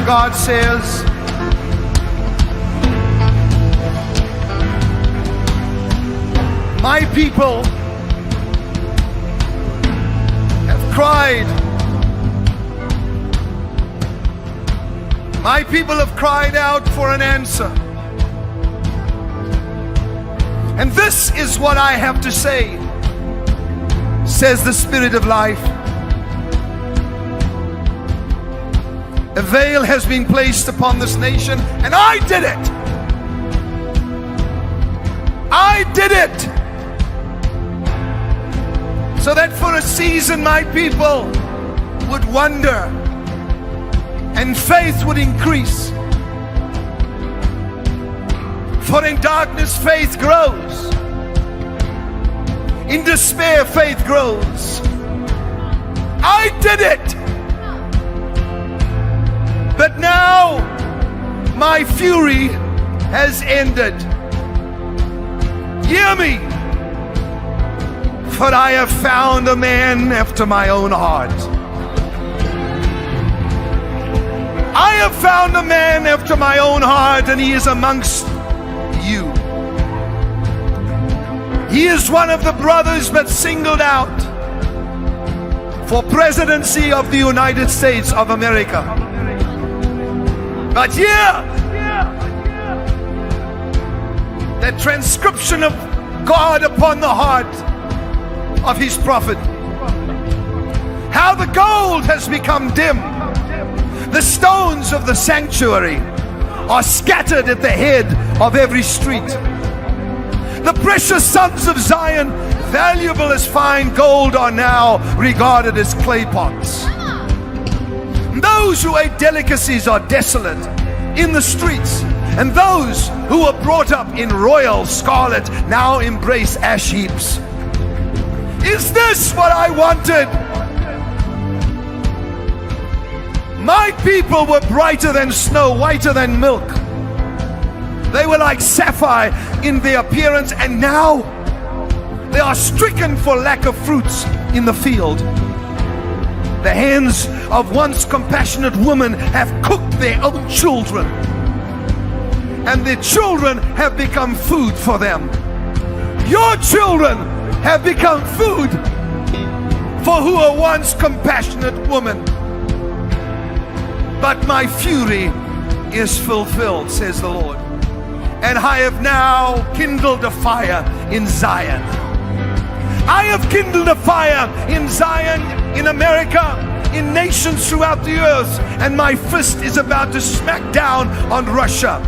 God says, my people have cried. My people have cried out for an answer. And this is what I have to say, says the Spirit of life. A veil has been placed upon this nation, and I did it. I did it. So that for a season my people would wonder and faith would increase. For in darkness faith grows. In despair faith grows. I did it. But now my fury has ended. Hear me. For I have found a man after my own heart. I have found a man after my own heart, and he is amongst you. He is one of the brothers but singled out for presidency of the United States of America. But here, that transcription of God upon the heart of his prophet. How the gold has become dim. The stones of the sanctuary are scattered at the head of every street. The precious sons of Zion, valuable as fine gold, are now regarded as clay pots. Those who ate delicacies are desolate in the streets, and those who were brought up in royal scarlet now embrace ash heaps. Is this what I wanted? My people were brighter than snow, whiter than milk. They were like sapphire in their appearance, and now they are stricken for lack of fruits in the field. The hands of once compassionate women have cooked their own children, and their children have become food for them. Your children have become food for who were once compassionate women. But my fury is fulfilled, says the Lord. And I have now kindled a fire in Zion. I have kindled a fire in Zion, in America, in nations throughout the earth. And my fist is about to smack down on Russia.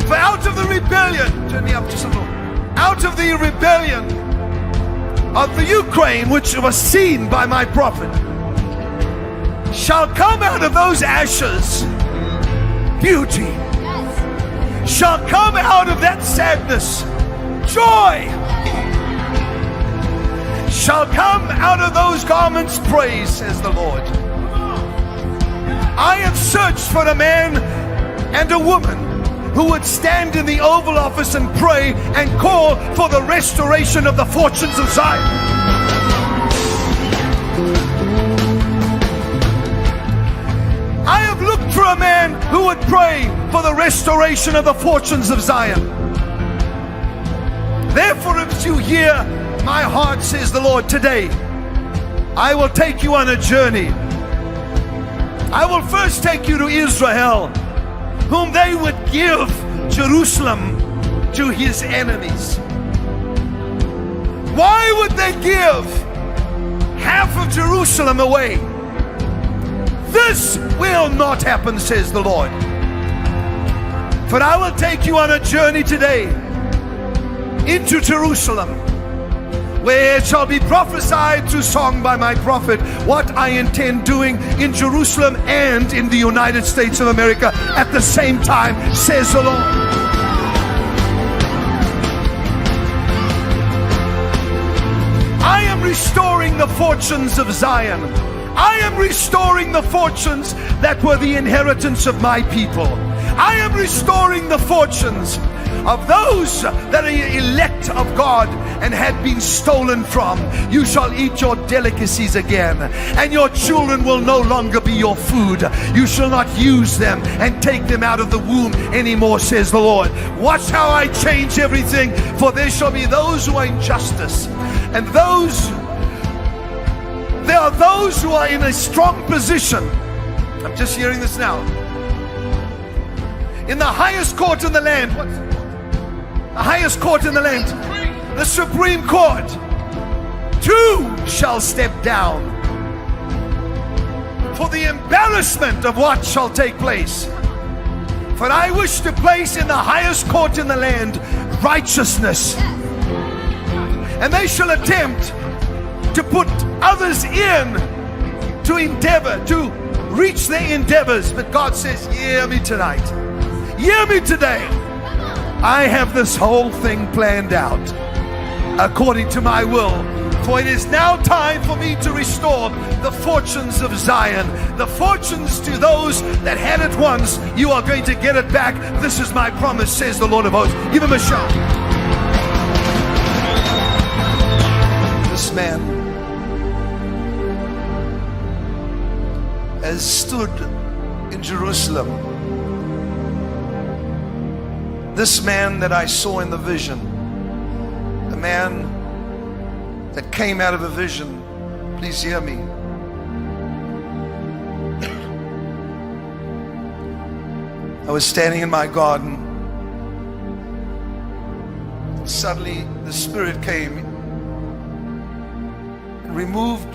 For out of the rebellion, turn me up just a little. Out of the rebellion of the Ukraine, which was seen by my prophet, shall come out of those ashes beauty. Shall come out of that sadness joy. Shall come out of those garments praise, says the Lord. I have searched for a man and a woman who would stand in the Oval Office and pray and call for the restoration of the fortunes of Zion. I have looked for a man who would pray for the restoration of the fortunes of Zion. Therefore, if you hear my heart, says the Lord, today, I will take you on a journey. I will first take you to Israel, whom they would give Jerusalem to his enemies. Why would they give half of Jerusalem away? This will not happen, says the Lord. For I will take you on a journey today into Jerusalem, where it shall be prophesied through song by my prophet what I intend doing in Jerusalem and in the United States of America at the same time, says the Lord. I am restoring the fortunes of Zion. I am restoring the fortunes that were the inheritance of my people. I am restoring the fortunes of those that are elect of God and had been stolen from. You shall eat your delicacies again, and your children will no longer be your food. You shall not use them and take them out of the womb anymore, says the Lord. Watch how I change everything, for there shall be those who are in justice, and there are those who are in a strong position. I'm just hearing this now. In the highest court in the land, the highest court in the land, the Supreme Court, two shall step down for the embarrassment of what shall take place. For I wish to place in the highest court in the land righteousness, and they shall attempt to put others in to endeavor, to reach their endeavors. But God says, hear me tonight. Hear me today. I have this whole thing planned out according to my will. For it is now time for me to restore the fortunes of Zion. The fortunes to those that had it once, you are going to get it back. This is my promise, says the Lord of hosts. Give him a shout. This man has stood in Jerusalem. This man that I saw in the vision, the man that came out of a vision, please hear me. I was standing in my garden. Suddenly the Spirit came and removed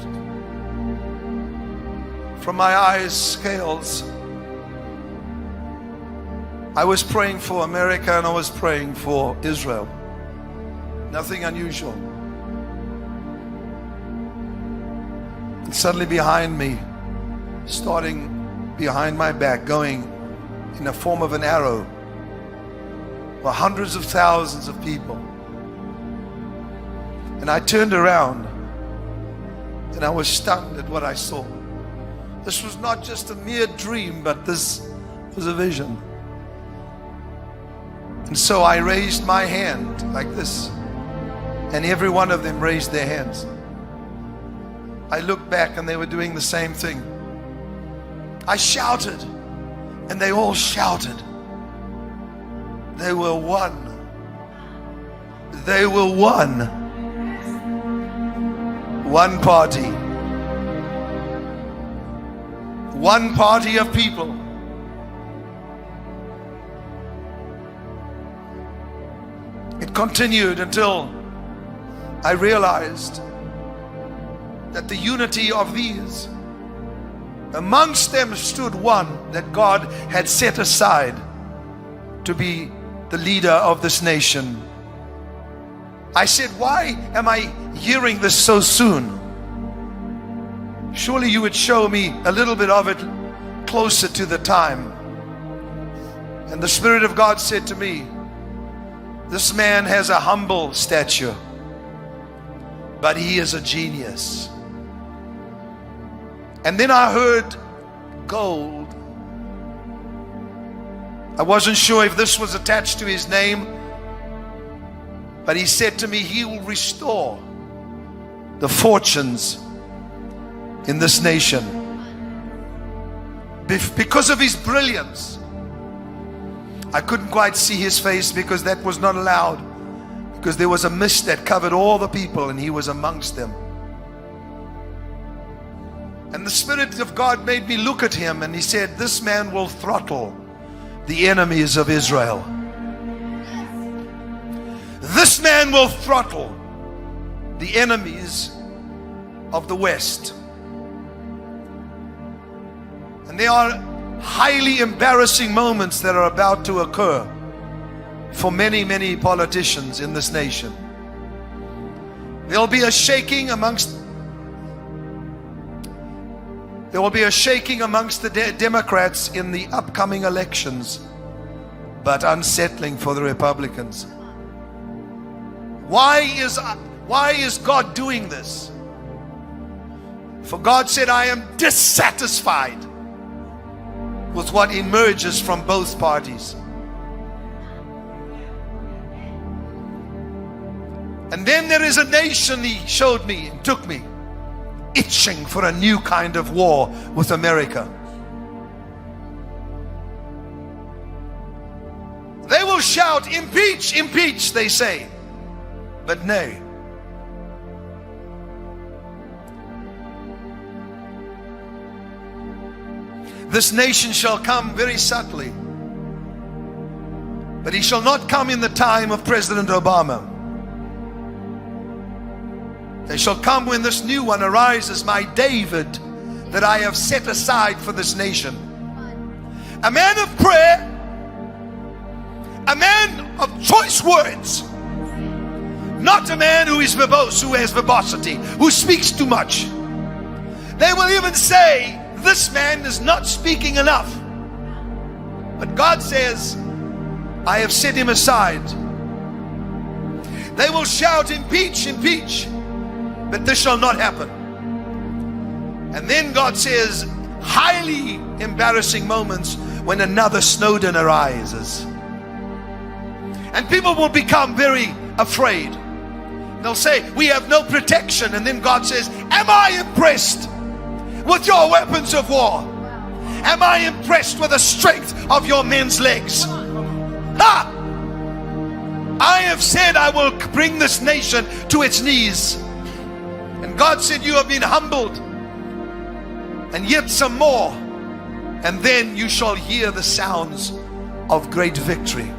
from my eyes scales. I was praying for America and I was praying for Israel. Nothing unusual. And suddenly behind me, starting behind my back, going in the form of an arrow, were hundreds of thousands of people. And I turned around and I was stunned at what I saw. This was not just a mere dream, but this was a vision. And so I raised my hand like this, and every one of them raised their hands. I looked back and they were doing the same thing. I shouted, and they all shouted. They were one. They were one. One party. One party of people. It continued until I realized that the unity of these, amongst them stood one that God had set aside to be the leader of this nation. I said, why am I hearing this so soon? Surely you would show me a little bit of it closer to the time. And the Spirit of God said to me, this man has a humble stature, but he is a genius. And then I heard gold. I wasn't sure if this was attached to his name, but he said to me, he will restore the fortunes in this nation because of his brilliance. I couldn't quite see his face because that was not allowed, because there was a mist that covered all the people and he was amongst them. And the Spirit of God made me look at him, and he said, this man will throttle the enemies of Israel. This man will throttle the enemies of the West. And there are highly embarrassing moments that are about to occur for many, many politicians in this nation. There'll be a shaking amongst the Democrats in the upcoming elections, but unsettling for the Republicans. Why is God doing this? For God said, I am dissatisfied with what emerges from both parties. And then there is a nation, he showed me and took me, itching for a new kind of war with America. They will shout, impeach, impeach, they say. But nay. This nation shall come very subtly. But he shall not come in the time of President Obama. They shall come when this new one arises, my David, that I have set aside for this nation. A man of prayer, a man of choice words, not a man who is verbose, who has verbosity, who speaks too much. They will even say, this man is not speaking enough. But God says, I have set him aside. They will shout, impeach, impeach. But this shall not happen. And then God says, highly embarrassing moments when another Snowden arises. And people will become very afraid. They'll say, we have no protection. And then God says, am I impressed with your weapons of war? Am I impressed with the strength of your men's legs? Ha! I have said I will bring this nation to its knees. And God said, you have been humbled, and yet some more, and then you shall hear the sounds of great victory.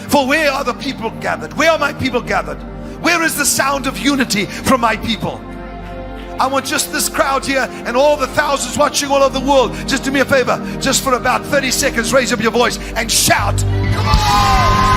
For where are the people gathered? Where are my people gathered? Where is the sound of unity from my people? I want just this crowd here and all the thousands watching all over the world. Just do me a favor, just for about 30 seconds, raise up your voice and shout, come on!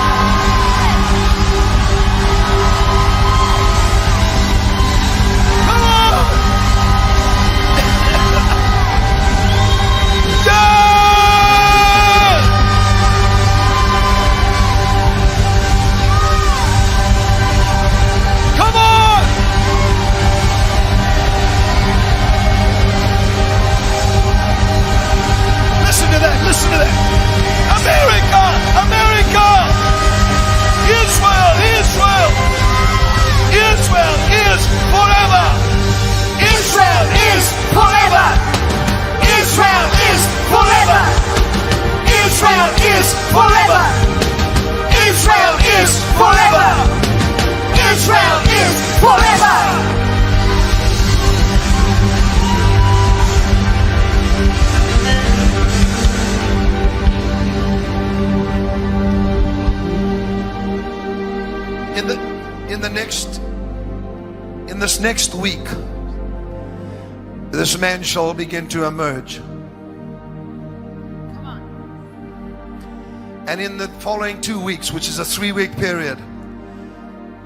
Listen to that. America, America, Israel, Israel, Israel is forever. Israel is forever. Israel is forever. Israel is forever. Israel is forever. Israel is forever. In this next week, this man shall begin to emerge. Come on. And in the following 2 weeks, which is a 3-week period,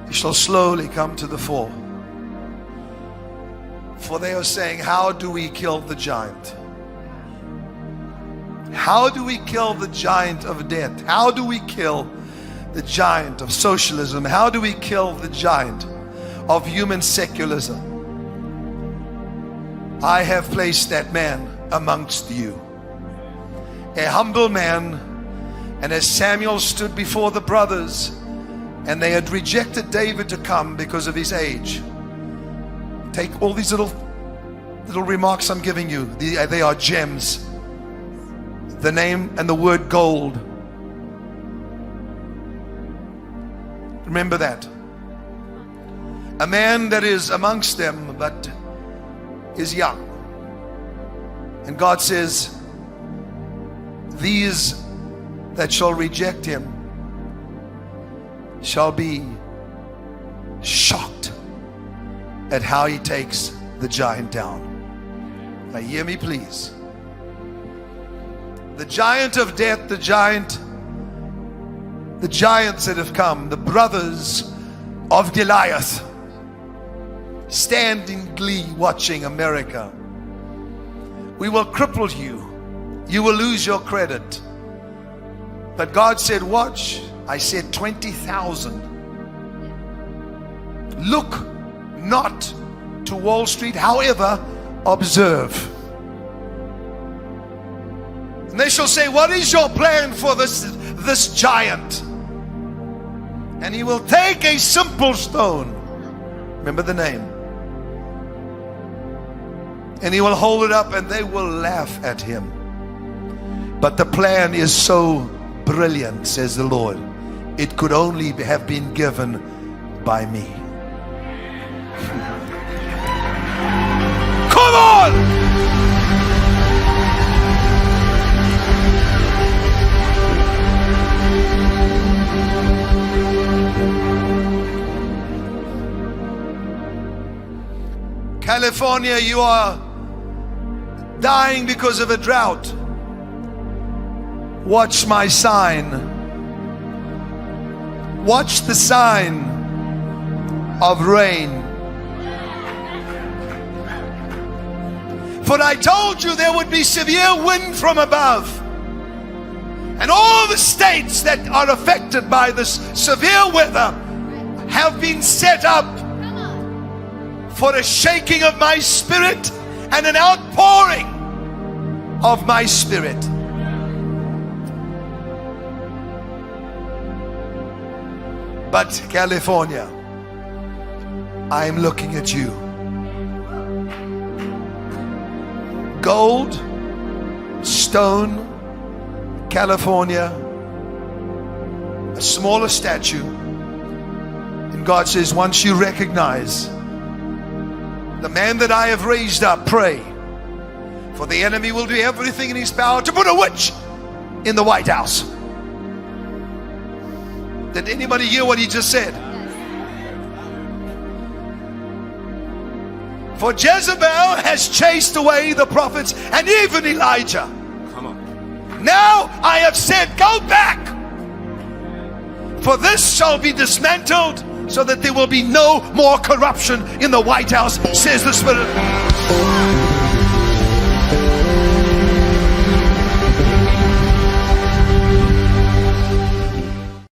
he shall slowly come to the fore. For they are saying, how do we kill the giant? How do we kill the giant of debt? How do we kill the giant of socialism? How do we kill the giant of human secularism? I have placed that man amongst you, a humble man. And as Samuel stood before the brothers, and they had rejected David to come because of his age, take all these little remarks I'm giving you. They are gems. The name and the word gold. Remember that. A man that is amongst them but is young. And God says, these that shall reject him shall be shocked at how he takes the giant down. Now hear me please. The giant of death, the giants that have come, the brothers of Goliath, stand in glee watching America. We will cripple you. You will lose your credit. But God said, watch. I said 20,000. Look not to Wall Street, however, observe. And they shall say, what is your plan for this giant? And he will take a simple stone. Remember the name. And he will hold it up and they will laugh at him. But the plan is so brilliant, says the Lord. It could only have been given by me. Come on! California, you are dying because of a drought. Watch my sign. Watch the sign of rain. For I told you there would be severe wind from above. And all the states that are affected by this severe weather have been set up for a shaking of my spirit and an outpouring of my spirit. But California, I'm looking at you. Gold, stone, California, a smaller statue. And God says, once you recognize the man that I have raised up, pray. For the enemy will do everything in his power to put a witch in the White House. Did anybody hear what he just said? For Jezebel has chased away the prophets and even Elijah. Come on. Now I have said, go back. For this shall be dismantled, so that there will be no more corruption in the White House, says the Spirit.